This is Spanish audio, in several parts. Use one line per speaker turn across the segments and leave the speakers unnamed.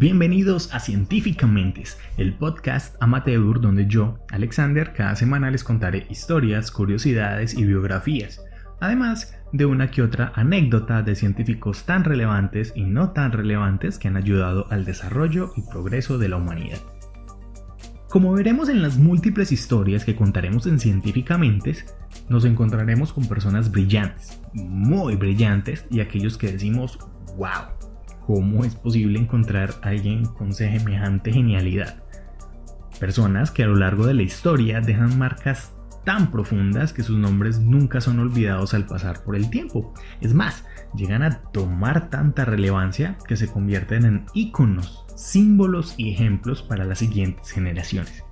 Bienvenidos a Científicamentes, el podcast amateur donde yo, Alexander, cada semana les contaré historias, curiosidades y biografías, además de una que otra anécdota de científicos tan relevantes y no tan relevantes que han ayudado al desarrollo y progreso de la humanidad. Como veremos en las múltiples historias que contaremos en Científicamentes, nos encontraremos con personas brillantes, muy brillantes, y aquellos que decimos ¡wow! ¿Cómo es posible encontrar a alguien con semejante genialidad? Personas que a lo largo de la historia dejan marcas tan profundas que sus nombres nunca son olvidados al pasar por el tiempo. Es más, llegan a tomar tanta relevancia que se convierten en íconos, símbolos y ejemplos para las siguientes generaciones.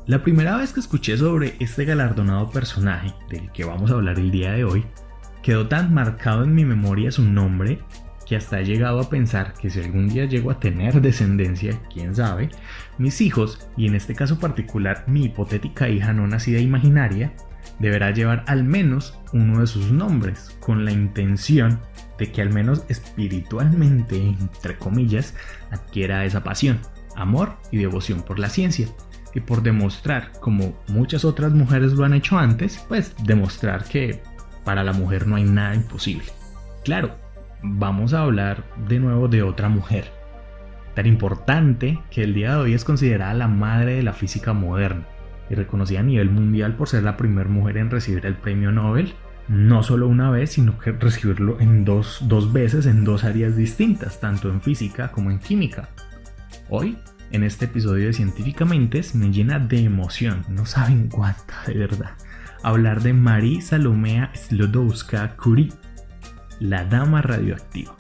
La primera vez que escuché sobre este galardonado personaje del que vamos a hablar el día de hoy, quedó tan marcado en mi memoria su nombre que hasta he llegado a pensar que si algún día llego a tener descendencia, quién sabe, mis hijos, y en este caso particular mi hipotética hija no nacida imaginaria, deberá llevar al menos uno de sus nombres, con la intención de que al menos espiritualmente, entre comillas, adquiera esa pasión, amor y devoción por la ciencia, y por demostrar, como muchas otras mujeres lo han hecho antes, pues demostrar que para la mujer no hay nada imposible. Claro, vamos a hablar de nuevo de otra mujer, tan importante que el día de hoy es considerada la madre de la física moderna y reconocida a nivel mundial por ser la primera mujer en recibir el premio Nobel, no solo una vez, sino que recibirlo en dos veces en dos áreas distintas, tanto en física como en química. Hoy, en este episodio de Científicamentes, me llena de emoción, no saben cuánta de verdad, hablar de Marie Salomea Sklodowska-Curie, la dama radioactiva.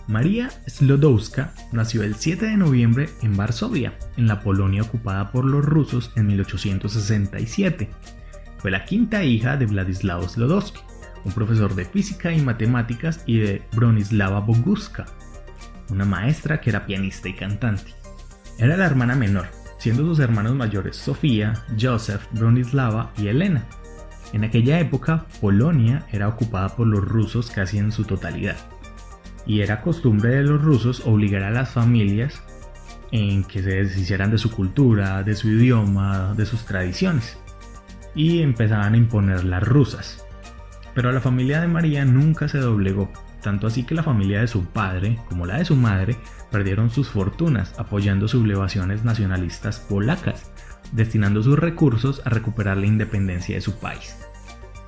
María Sklodowska nació el 7 de noviembre en Varsovia, en la Polonia ocupada por los rusos en 1867. Fue la quinta hija de Władysław Sklodowski, un profesor de física y matemáticas, y de Bronisława Boguska, una maestra que era pianista y cantante. Era la hermana menor, siendo sus hermanos mayores Sofía, Joseph, Bronisława y Elena. En aquella época, Polonia era ocupada por los rusos casi en su totalidad, y era costumbre de los rusos obligar a las familias en que se deshicieran de su cultura, de su idioma, de sus tradiciones, y empezaban a imponer las rusas. Pero la familia de María nunca se doblegó, tanto así que la familia de su padre, como la de su madre, perdieron sus fortunas apoyando sublevaciones nacionalistas polacas, destinando sus recursos a recuperar la independencia de su país.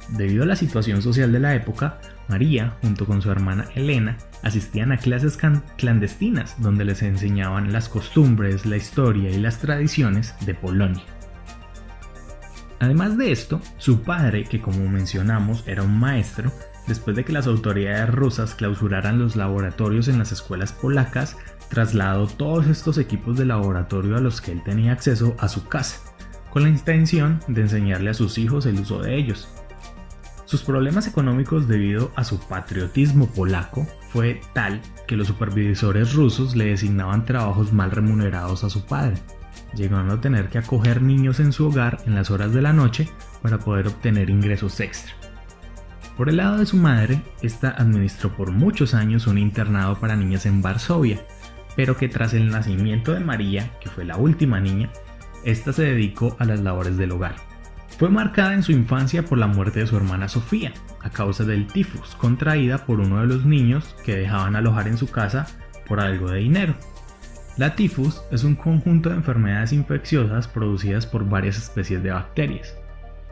Debido a la situación social de la época, María, junto con su hermana Elena, asistían a clases clandestinas donde les enseñaban las costumbres, la historia y las tradiciones de Polonia. Además de esto, su padre, que como mencionamos era un maestro, después de que las autoridades rusas clausuraran los laboratorios en las escuelas polacas, trasladó todos estos equipos de laboratorio a los que él tenía acceso a su casa, con la intención de enseñarle a sus hijos el uso de ellos. Sus problemas económicos debido a su patriotismo polaco fue tal que los supervisores rusos le designaban trabajos mal remunerados a su padre, llegando a tener que acoger niños en su hogar en las horas de la noche para poder obtener ingresos extra. Por el lado de su madre, esta administró por muchos años un internado para niñas en Varsovia, pero que tras el nacimiento de María, que fue la última niña, esta se dedicó a las labores del hogar. Fue marcada en su infancia por la muerte de su hermana Sofía, a causa del tifus contraída por uno de los niños que dejaban alojar en su casa por algo de dinero. La tifus es un conjunto de enfermedades infecciosas producidas por varias especies de bacterias.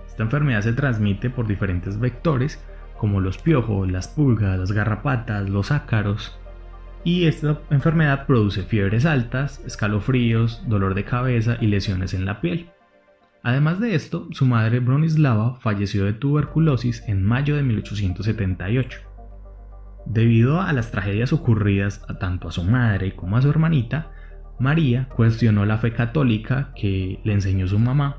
Esta enfermedad se transmite por diferentes vectores, como los piojos, las pulgas, las garrapatas, los ácaros, y esta enfermedad produce fiebres altas, escalofríos, dolor de cabeza y lesiones en la piel. Además de esto, su madre Bronisława falleció de tuberculosis en mayo de 1878. Debido a las tragedias ocurridas tanto a su madre como a su hermanita, María cuestionó la fe católica que le enseñó su mamá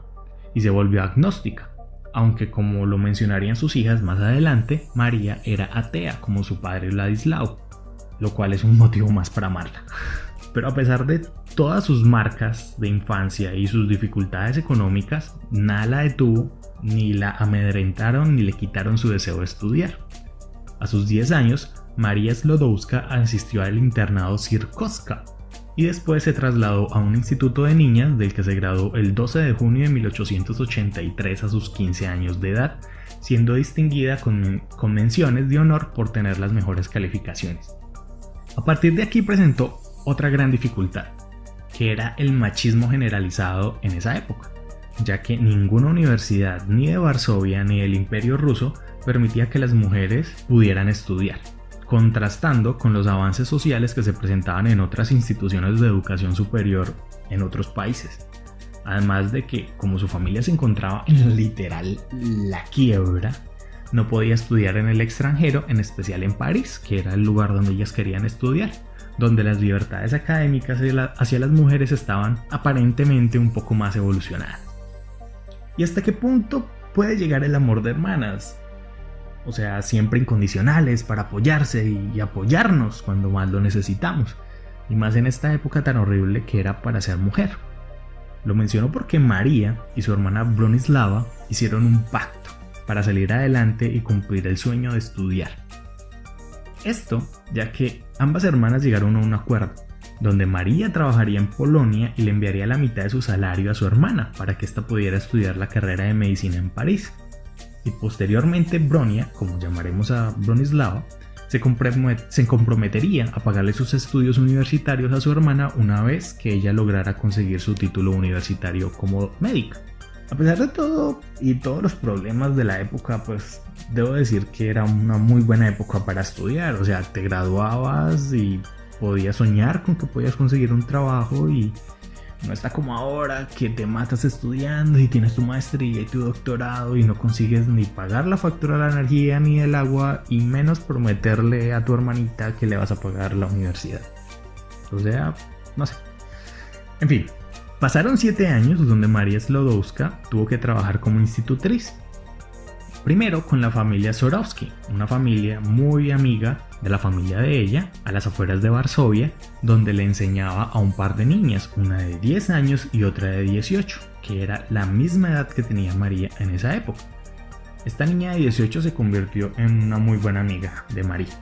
y se volvió agnóstica, aunque como lo mencionarían sus hijas más adelante, María era atea como su padre Władysław, lo cual es un motivo más para amarla. Pero a pesar de todas sus marcas de infancia y sus dificultades económicas, nada la detuvo, ni la amedrentaron ni le quitaron su deseo de estudiar. A sus 10 años, María Sklodowska asistió al internado Sierkowska y después se trasladó a un instituto de niñas del que se graduó el 12 de junio de 1883 a sus 15 años de edad, siendo distinguida con menciones de honor por tener las mejores calificaciones. A partir de aquí presentó otra gran dificultad, que era el machismo generalizado en esa época, ya que ninguna universidad ni de Varsovia ni del Imperio Ruso permitía que las mujeres pudieran estudiar, contrastando con los avances sociales que se presentaban en otras instituciones de educación superior en otros países. Además de que, como su familia se encontraba en literal la quiebra, no podía estudiar en el extranjero, en especial en París, que era el lugar donde ellas querían estudiar, donde las libertades académicas hacia las mujeres estaban aparentemente un poco más evolucionadas. ¿Y hasta qué punto puede llegar el amor de hermanas? O sea, siempre incondicionales para apoyarse y apoyarnos cuando más lo necesitamos, y más en esta época tan horrible que era para ser mujer. Lo menciono porque María y su hermana Bronislava hicieron un pacto para salir adelante y cumplir el sueño de estudiar. Esto ya que ambas hermanas llegaron a un acuerdo, donde María trabajaría en Polonia y le enviaría la mitad de su salario a su hermana para que ésta pudiera estudiar la carrera de medicina en París. Y posteriormente Bronia, como llamaremos a Bronislava, se comprometería a pagarle sus estudios universitarios a su hermana una vez que ella lograra conseguir su título universitario como médica. A pesar de todo y todos los problemas de la época, pues debo decir que era una muy buena época para estudiar. O sea, te graduabas y podías soñar con que podías conseguir un trabajo, y no está como ahora que te matas estudiando y tienes tu maestría y tu doctorado y no consigues ni pagar la factura de la energía ni el agua, y menos prometerle a tu hermanita que le vas a pagar la universidad. O sea, no sé. En fin, pasaron 7 años donde María Sklodowska tuvo que trabajar como institutriz. Primero con la familia Swarovski, una familia muy amiga de la familia de ella, a las afueras de Varsovia, donde le enseñaba a un par de niñas, una de 10 años y otra de 18, que era la misma edad que tenía María en esa época. Esta niña de 18 se convirtió en una muy buena amiga de María.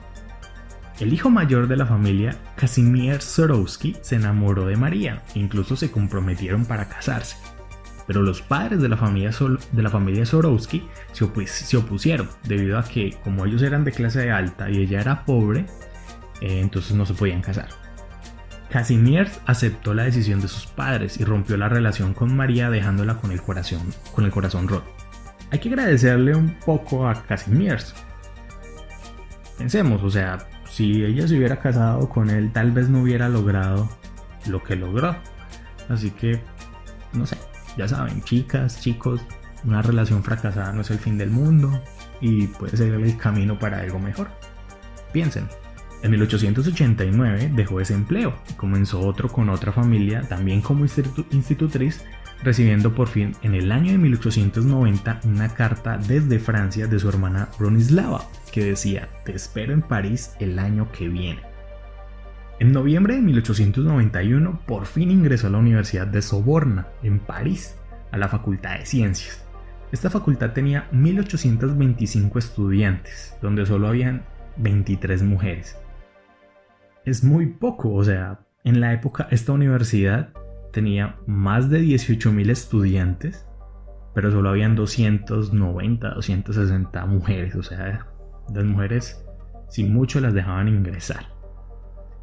El hijo mayor de la familia, Kazimierz Swarovski, se enamoró de María e incluso se comprometieron para casarse. Pero los padres de la familia Swarovski se opusieron, debido a que, como ellos eran de clase alta y ella era pobre, entonces no se podían casar. Kazimierz aceptó la decisión de sus padres y rompió la relación con María, dejándola con el corazón roto. Hay que agradecerle un poco a Kazimierz. Pensemos, o sea, si ella se hubiera casado con él, tal vez no hubiera logrado lo que logró. Así que, no sé. Ya saben, chicas, chicos, una relación fracasada no es el fin del mundo y puede ser el camino para algo mejor. Piensen, en 1889 dejó ese empleo y comenzó otro con otra familia, también como institutriz, recibiendo por fin en el año de 1890 una carta desde Francia de su hermana Bronislava que decía: "Te espero en París el año que viene". En noviembre de 1891 por fin ingresó a la Universidad de Soborna, en París, a la Facultad de Ciencias. Esta facultad tenía 1825 estudiantes, donde solo habían 23 mujeres. Es muy poco, o sea, en la época esta universidad tenía más de 18.000 estudiantes, pero solo habían 290, 260 mujeres, o sea, las mujeres sin mucho las dejaban ingresar.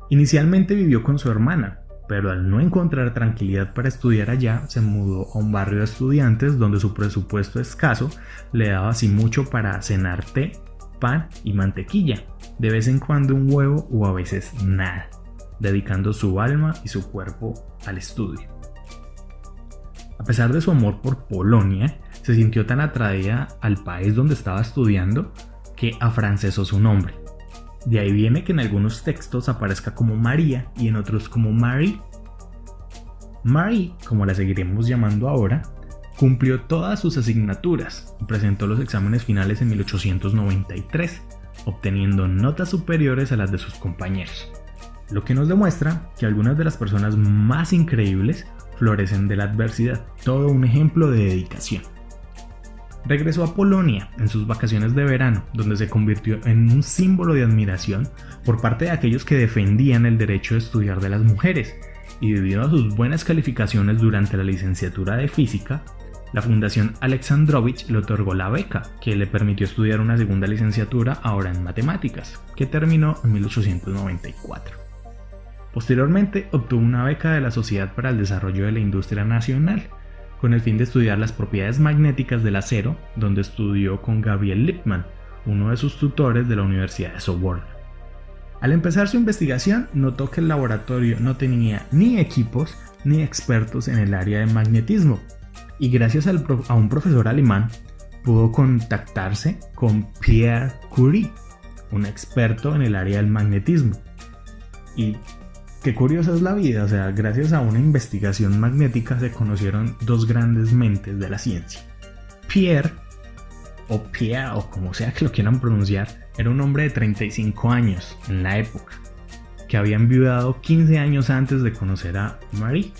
Inicialmente vivió con su hermana, pero al no encontrar tranquilidad para estudiar allá, se mudó a un barrio de estudiantes donde su presupuesto escaso le daba sin mucho para cenar té, pan y mantequilla, de vez en cuando un huevo o a veces nada, dedicando su alma y su cuerpo al estudio. A pesar de su amor por Polonia, se sintió tan atraída al país donde estaba estudiando que afrancesó su nombre. De ahí viene que en algunos textos aparezca como María y en otros como Marie. Marie, como la seguiremos llamando ahora, cumplió todas sus asignaturas y presentó los exámenes finales en 1893, obteniendo notas superiores a las de sus compañeros, lo que nos demuestra que algunas de las personas más increíbles florecen de la adversidad, todo un ejemplo de dedicación. Regresó a Polonia en sus vacaciones de verano, donde se convirtió en un símbolo de admiración por parte de aquellos que defendían el derecho de estudiar de las mujeres y debido a sus buenas calificaciones durante la licenciatura de física, la Fundación Alexandrovich le otorgó la beca que le permitió estudiar una segunda licenciatura ahora en matemáticas, que terminó en 1894. Posteriormente obtuvo una beca de la Sociedad para el Desarrollo de la Industria Nacional, con el fin de estudiar las propiedades magnéticas del acero, donde estudió con Gabriel Lippmann, uno de sus tutores de la Universidad de Sorbona. Al empezar su investigación, notó que el laboratorio no tenía ni equipos ni expertos en el área de magnetismo, y gracias a un profesor alemán pudo contactarse con Pierre Curie, un experto en el área del magnetismo. Y qué curiosa es la vida, o sea, gracias a una investigación magnética se conocieron dos grandes mentes de la ciencia. Pierre, o como sea que lo quieran pronunciar, era un hombre de 35 años en la época, que había enviudado 15 años antes de conocer a Marie.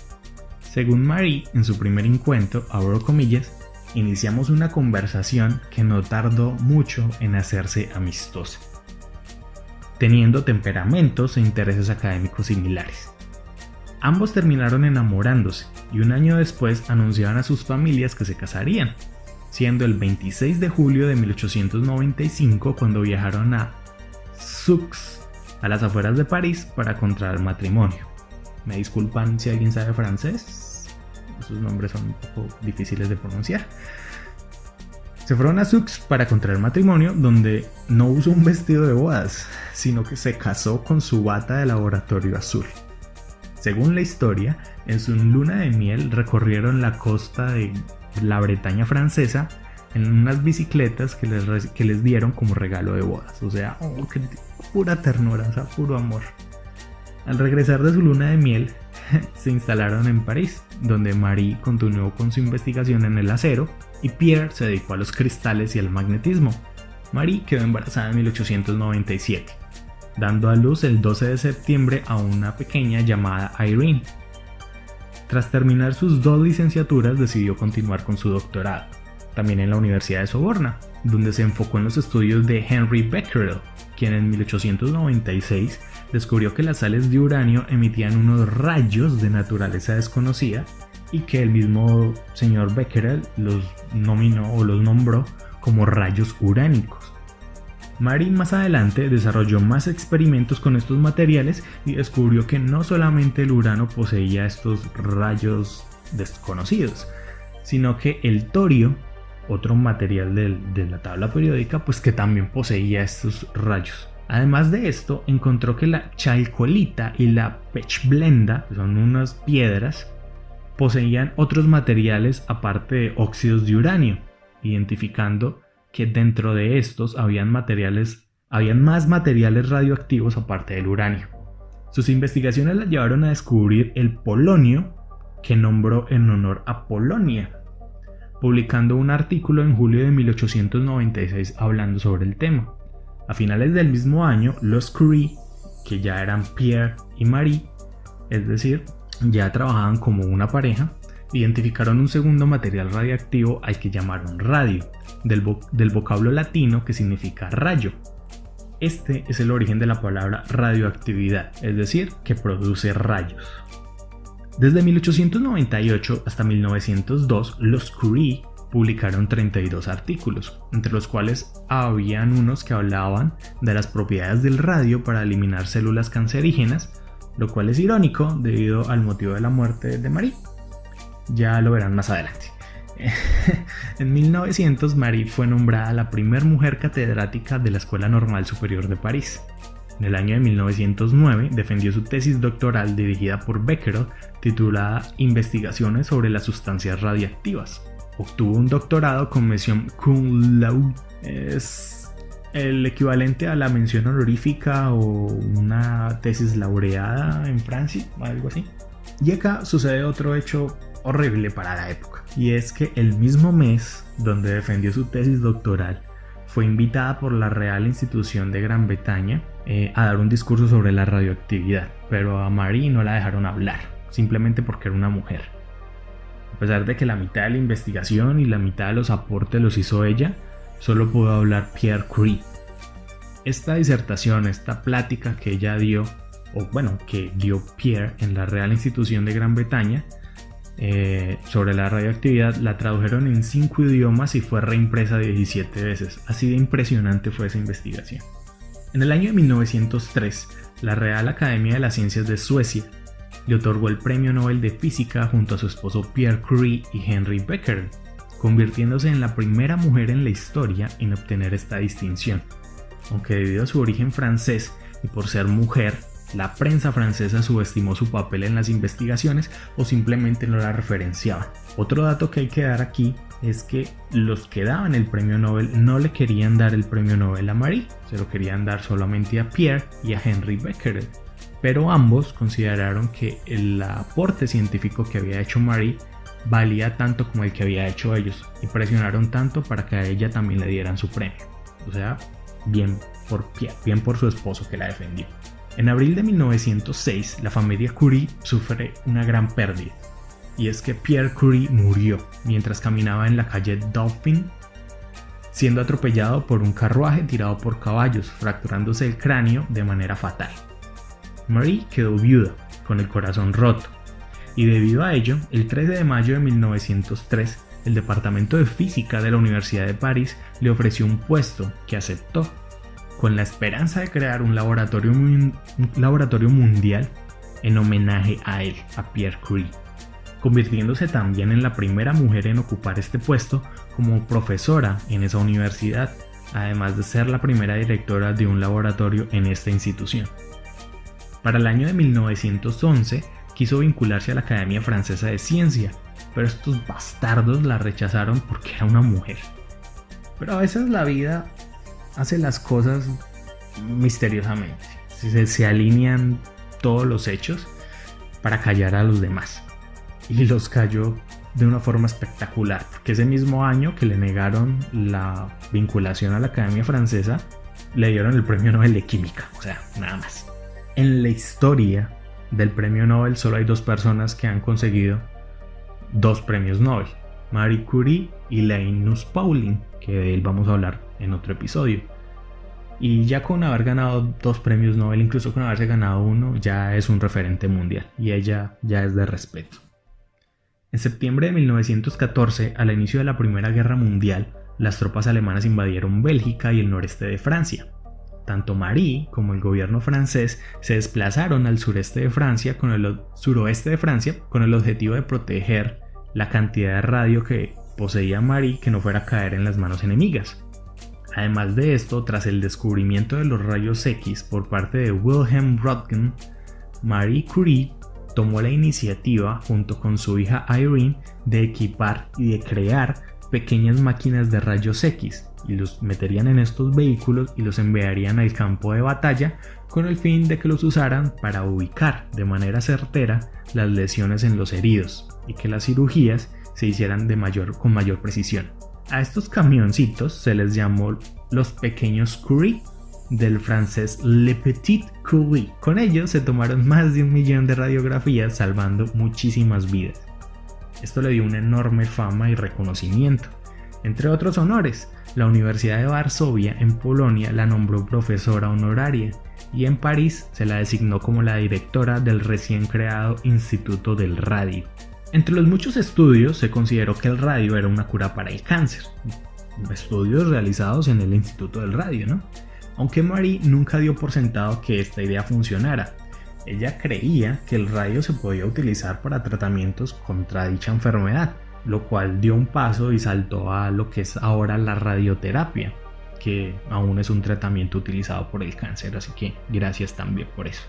Según Marie, en su primer encuentro, abro comillas, iniciamos una conversación que no tardó mucho en hacerse amistosa, teniendo temperamentos e intereses académicos similares. Ambos terminaron enamorándose y un año después anunciaban a sus familias que se casarían, siendo el 26 de julio de 1895 cuando viajaron a Sux, a las afueras de París, para contraer matrimonio. Me disculpan si alguien sabe francés, sus nombres son un poco difíciles de pronunciar. Se fueron a Sux para contraer matrimonio, donde no usó un vestido de bodas, sino que se casó con su bata de laboratorio azul. Según la historia, en su luna de miel recorrieron la costa de la Bretaña francesa en unas bicicletas que les dieron como regalo de bodas. O sea, qué pura ternura, o sea, puro amor. Al regresar de su luna de miel, se instalaron en París, donde Marie continuó con su investigación en el acero y Pierre se dedicó a los cristales y al magnetismo. Marie quedó embarazada en 1897, dando a luz el 12 de septiembre a una pequeña llamada Irene. Tras terminar sus dos licenciaturas, decidió continuar con su doctorado, también en la Universidad de Sorbona, donde se enfocó en los estudios de Henry Becquerel, quien en 1896 descubrió que las sales de uranio emitían unos rayos de naturaleza desconocida y que el mismo señor Becquerel los nombró como rayos uránicos. Marie más adelante desarrolló más experimentos con estos materiales y descubrió que no solamente el urano poseía estos rayos desconocidos, sino que el torio, otro material de la tabla periódica, pues que también poseía estos rayos. Además de esto, encontró que la chalcolita y la pechblenda, que son unas piedras, poseían otros materiales aparte de óxidos de uranio, identificando que dentro de estos habían más materiales radioactivos aparte del uranio. Sus investigaciones la llevaron a descubrir el polonio, que nombró en honor a Polonia, publicando un artículo en julio de 1896 hablando sobre el tema. A finales del mismo año, los Curie, que ya eran Pierre y Marie, es decir, ya trabajaban como una pareja, identificaron un segundo material radioactivo al que llamaron radio, del vocablo latino que significa rayo. Este es el origen de la palabra radioactividad, es decir, que produce rayos. Desde 1898 hasta 1902, los Curie publicaron 32 artículos, entre los cuales habían unos que hablaban de las propiedades del radio para eliminar células cancerígenas, lo cual es irónico debido al motivo de la muerte de Marie. Ya lo verán más adelante. En 1900, Marie fue nombrada la primera mujer catedrática de la Escuela Normal Superior de París. En el año de 1909 defendió su tesis doctoral dirigida por Becquerel, titulada Investigaciones sobre las sustancias radiactivas. Obtuvo un doctorado con mención cum laude. Es el equivalente a la mención honorífica o una tesis laureada en Francia, algo así. Y acá sucede otro hecho horrible para la época, y es que el mismo mes donde defendió su tesis doctoral fue invitada por la Real Institución de Gran Bretaña a dar un discurso sobre la radioactividad, pero a Marie no la dejaron hablar, simplemente porque era una mujer. A pesar de que la mitad de la investigación y la mitad de los aportes los hizo ella, solo pudo hablar Pierre Curie. Esta disertación, esta plática que ella dio, que dio Pierre en la Real Institución de Gran Bretaña sobre la radioactividad, la tradujeron en 5 idiomas y fue reimpresa 17 veces. Así de impresionante fue esa investigación. En el año de 1903, la Real Academia de las Ciencias de Suecia le otorgó el Premio Nobel de Física junto a su esposo Pierre Curie y Henry Becquerel, convirtiéndose en la primera mujer en la historia en obtener esta distinción. Aunque debido a su origen francés y por ser mujer, la prensa francesa subestimó su papel en las investigaciones o simplemente no la referenciaba. Otro dato que hay que dar aquí es que los que daban el premio Nobel no le querían dar el premio Nobel a Marie, se lo querían dar solamente a Pierre y a Henry Becquerel. Pero ambos consideraron que el aporte científico que había hecho Marie valía tanto como el que había hecho ellos y presionaron tanto para que a ella también le dieran su premio. O sea, bien por Pierre, bien por su esposo que la defendió. En abril de 1906, la familia Curie sufre una gran pérdida, y es que Pierre Curie murió mientras caminaba en la calle Dauphine, siendo atropellado por un carruaje tirado por caballos, fracturándose el cráneo de manera fatal. Marie quedó viuda, con el corazón roto, y debido a ello, el 13 de mayo de 1903, el Departamento de Física de la Universidad de París le ofreció un puesto que aceptó, con la esperanza de crear un laboratorio mundial en homenaje a él, a Pierre Curie, convirtiéndose también en la primera mujer en ocupar este puesto como profesora en esa universidad, además de ser la primera directora de un laboratorio en esta institución. Para el año de 1911 quiso vincularse a la Academia Francesa de Ciencia, pero estos bastardos la rechazaron porque era una mujer. Pero a veces la vida hace las cosas misteriosamente, se alinean todos los hechos para callar a los demás, y los cayó de una forma espectacular, porque ese mismo año que le negaron la vinculación a la Academia Francesa, le dieron el Premio Nobel de Química, o sea, nada más. En la historia del Premio Nobel solo hay 2 personas que han conseguido 2 premios Nobel, Marie Curie y Linus Pauling, que de él vamos a hablar en otro episodio. Y ya con haber ganado 2 premios Nobel, incluso con haberse ganado uno, ya es un referente mundial, y ella ya es de respeto. En septiembre de 1914, al inicio de la Primera Guerra Mundial, las tropas alemanas invadieron Bélgica y el noreste de Francia. Tanto Marie como el gobierno francés se desplazaron al suroeste de Francia con el objetivo de proteger la cantidad de radio que poseía Marie, que no fuera a caer en las manos enemigas. Además de esto, tras el descubrimiento de los rayos X por parte de Wilhelm Röntgen, Marie Curie tomó la iniciativa junto con su hija Irene de equipar y de crear pequeñas máquinas de rayos X, y los meterían en estos vehículos y los enviarían al campo de batalla con el fin de que los usaran para ubicar de manera certera las lesiones en los heridos y que las cirugías se hicieran con mayor precisión. A estos camioncitos se les llamó los pequeños Curie, del francés Le Petit Curie. Con ellos se tomaron más de 1 millón de radiografías, salvando muchísimas vidas. Esto le dio una enorme fama y reconocimiento. Entre otros honores, la Universidad de Varsovia en Polonia la nombró profesora honoraria y en París se la designó como la directora del recién creado Instituto del Radio. Entre los muchos estudios se consideró que el radio era una cura para el cáncer. Estudios realizados en el Instituto del Radio, ¿no? Aunque Marie nunca dio por sentado que esta idea funcionara. Ella creía que el radio se podía utilizar para tratamientos contra dicha enfermedad, lo cual dio un paso y saltó a lo que es ahora la radioterapia, que aún es un tratamiento utilizado por el cáncer, así que gracias también por eso.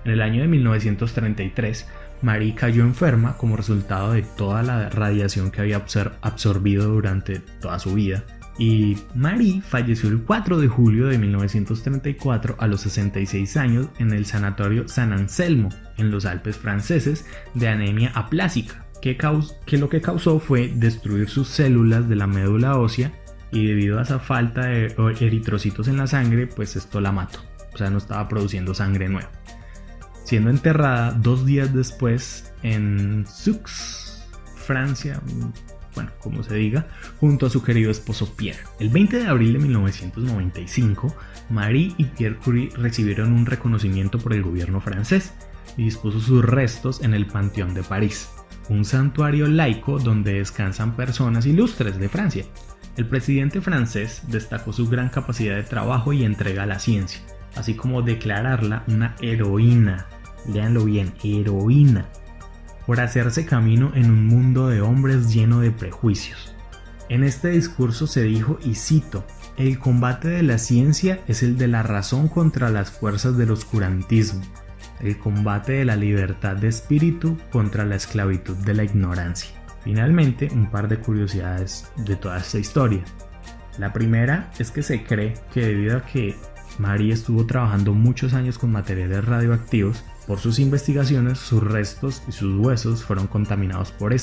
En el año de 1933, Marie cayó enferma como resultado de toda la radiación que había absorbido durante toda su vida, y Marie falleció el 4 de julio de 1934 a los 66 años en el Sanatorio San Anselmo, en los Alpes franceses, de anemia aplásica, que lo que causó fue destruir sus células de la médula ósea, y debido a esa falta de eritrocitos en la sangre, pues esto la mató, o sea, no estaba produciendo sangre nueva, siendo enterrada 2 días después en Sux, Francia, bueno, como se diga, junto a su querido esposo Pierre. El 20 de abril de 1995, Marie y Pierre Curie recibieron un reconocimiento por el gobierno francés y dispuso sus restos en el Panteón de París, un santuario laico donde descansan personas ilustres de Francia. El presidente francés destacó su gran capacidad de trabajo y entrega a la ciencia, así como declararla una heroína, léanlo bien, heroína, por hacerse camino en un mundo de hombres lleno de prejuicios. En este discurso se dijo, y cito, "El combate de la ciencia es el de la razón contra las fuerzas del oscurantismo, el combate de la libertad de espíritu contra la esclavitud de la ignorancia". Finalmente, un par de curiosidades de toda esta historia. La primera es que se cree que debido a que Marie estuvo trabajando muchos años con materiales radioactivos, por sus investigaciones sus restos y sus huesos fueron contaminados por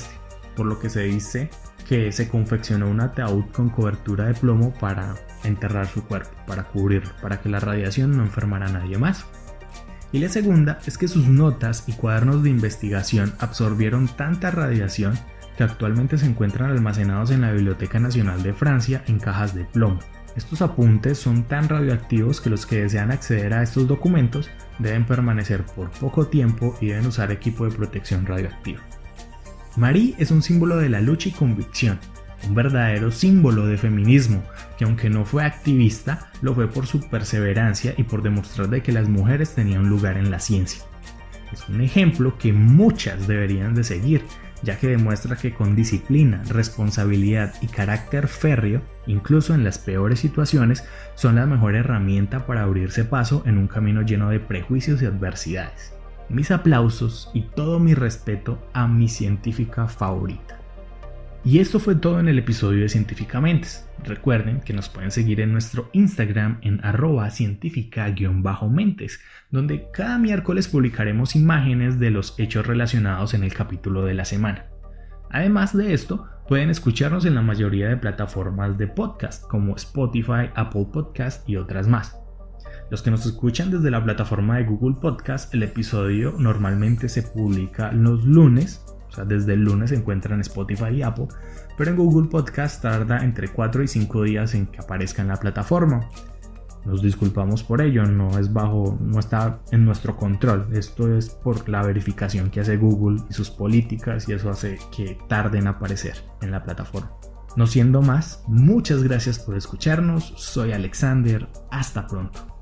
por lo que se dice que se confeccionó un ataúd con cobertura de plomo para enterrar su cuerpo, para cubrirlo, para que la radiación no enfermara a nadie más. Y la segunda es que sus notas y cuadernos de investigación absorbieron tanta radiación que actualmente se encuentran almacenados en la Biblioteca Nacional de Francia en cajas de plomo. Estos apuntes son tan radioactivos que los que desean acceder a estos documentos deben permanecer por poco tiempo y deben usar equipo de protección radioactiva. Marie es un símbolo de la lucha y convicción, un verdadero símbolo de feminismo, que aunque no fue activista, lo fue por su perseverancia y por demostrar de que las mujeres tenían un lugar en la ciencia. Es un ejemplo que muchas deberían de seguir, ya que demuestra que con disciplina, responsabilidad y carácter férreo, incluso en las peores situaciones, son la mejor herramienta para abrirse paso en un camino lleno de prejuicios y adversidades. Mis aplausos y todo mi respeto a mi científica favorita. Y esto fue todo en el episodio de Científicamentes. Recuerden que nos pueden seguir en nuestro Instagram en @cientifica_mentes, donde cada miércoles publicaremos imágenes de los hechos relacionados en el capítulo de la semana. Además de esto, pueden escucharnos en la mayoría de plataformas de podcast como Spotify, Apple Podcast y otras más. Los que nos escuchan desde la plataforma de Google Podcast, el episodio normalmente se publica los lunes. O sea, desde el lunes se encuentra en Spotify y Apple, pero en Google Podcast tarda entre 4 y 5 días en que aparezca en la plataforma. Nos disculpamos por ello, no está en nuestro control. Esto es por la verificación que hace Google y sus políticas, y eso hace que tarde en aparecer en la plataforma. No siendo más, muchas gracias por escucharnos. Soy Alexander, hasta pronto.